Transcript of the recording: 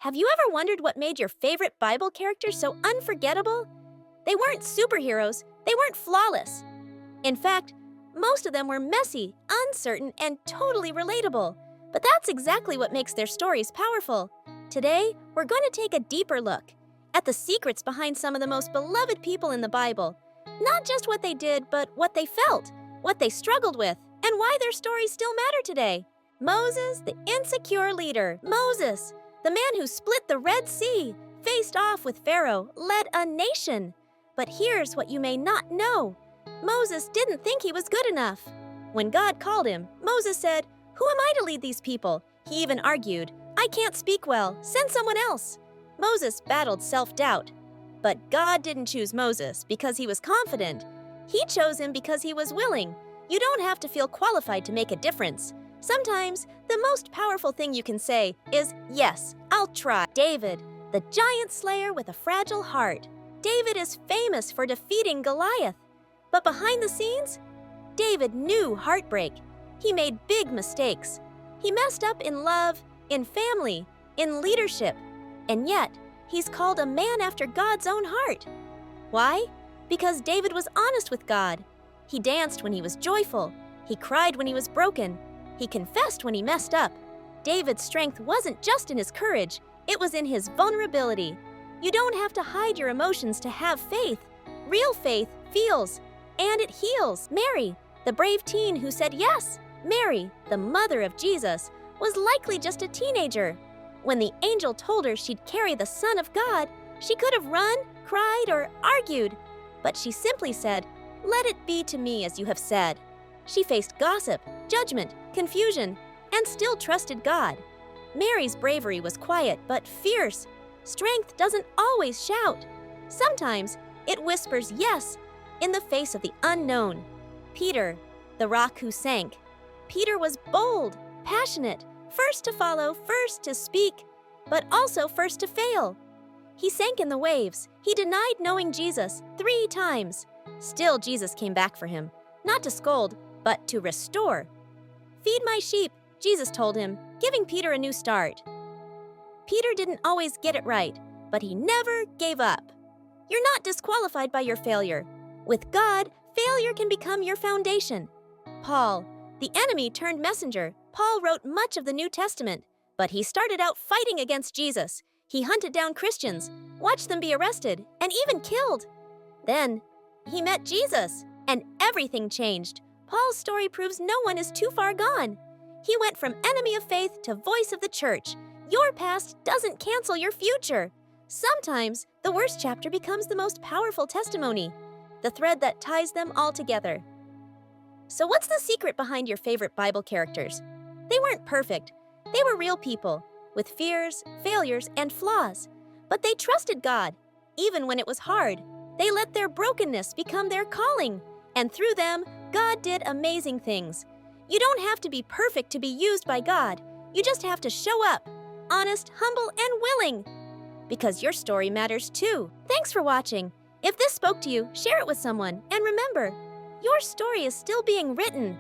Have you ever wondered what made your favorite Bible character so unforgettable? They weren't superheroes, they weren't flawless. In fact, most of them were messy, uncertain, and totally relatable. But that's exactly what makes their stories powerful. Today, we're going to take a deeper look at the secrets behind some of the most beloved people in the Bible. Not just what they did, but what they felt, what they struggled with, and why their stories still matter today. Moses, the insecure leader. Moses, the man who split the Red Sea, faced off with Pharaoh, led a nation. But here's what you may not know. Moses didn't think he was good enough. When God called him, Moses said, "Who am I to lead these people?" He even argued, "I can't speak well, send someone else." Moses battled self-doubt. But God didn't choose Moses because he was confident. He chose him because he was willing. You don't have to feel qualified to make a difference. Sometimes, the most powerful thing you can say is, "Yes, I'll try." David, the giant slayer with a fragile heart. David is famous for defeating Goliath. But behind the scenes, David knew heartbreak. He made big mistakes. He messed up in love, in family, in leadership. And yet, he's called a man after God's own heart. Why? Because David was honest with God. He danced when he was joyful. He cried when he was broken. He confessed when he messed up. David's strength wasn't just in his courage, it was in his vulnerability. You don't have to hide your emotions to have faith. Real faith feels, and it heals. Mary, the brave teen who said yes. Mary, the mother of Jesus, was likely just a teenager. When the angel told her she'd carry the Son of God, she could have run, cried, or argued. But she simply said, "Let it be to me as you have said." She faced gossip, judgment, confusion, and still trusted God. Mary's bravery was quiet but fierce. Strength doesn't always shout. Sometimes it whispers yes in the face of the unknown. Peter, the rock who sank. Peter was bold, passionate, first to follow, first to speak, but also first to fail. He sank in the waves. He denied knowing Jesus 3 times. Still, Jesus came back for him, not to scold, but to restore. "Feed my sheep," Jesus told him, giving Peter a new start. Peter didn't always get it right, but he never gave up. You're not disqualified by your failure. With God, failure can become your foundation. Paul, the enemy turned messenger. Paul wrote much of the New Testament, but he started out fighting against Jesus. He hunted down Christians, watched them be arrested, and even killed. Then, he met Jesus, and everything changed. Paul's story proves no one is too far gone. He went from enemy of faith to voice of the church. Your past doesn't cancel your future. Sometimes, the worst chapter becomes the most powerful testimony, the thread that ties them all together. So what's the secret behind your favorite Bible characters? They weren't perfect. They were real people, with fears, failures, and flaws. But they trusted God, even when it was hard. They let their brokenness become their calling, and through them, God did amazing things. You don't have to be perfect to be used by God. You just have to show up, honest, humble, and willing. Because your story matters too. Thanks for watching. If this spoke to you, share it with someone. And remember, your story is still being written.